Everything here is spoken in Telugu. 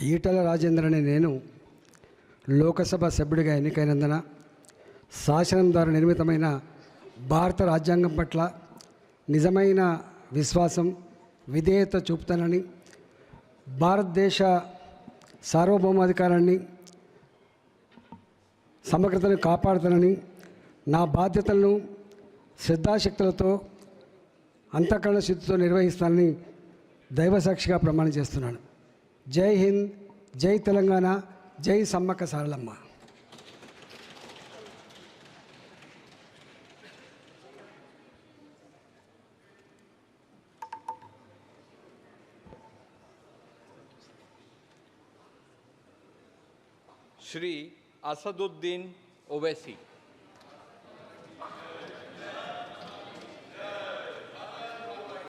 ఈటల రాజేందర్ అనే నేను లోకసభ సభ్యుడిగా ఎన్నికైనందున శాసనం ద్వారా నిర్మితమైన భారత రాజ్యాంగం పట్ల నిజమైన విశ్వాసం విధేయత చూపుతానని, భారతదేశ సార్వభౌమాధికారాన్ని సమగ్రతను కాపాడుతానని, నా బాధ్యతలను శ్రద్ధాశక్తులతో అంతఃకరణ శుద్ధితో నిర్వహిస్తానని దైవసాక్షిగా ప్రమాణం చేస్తున్నాను. జై హింద్, జై తెలంగాణ, జై సమ్మక్క సారలమ్మ. श्री असदुद्दीन ओवैसी.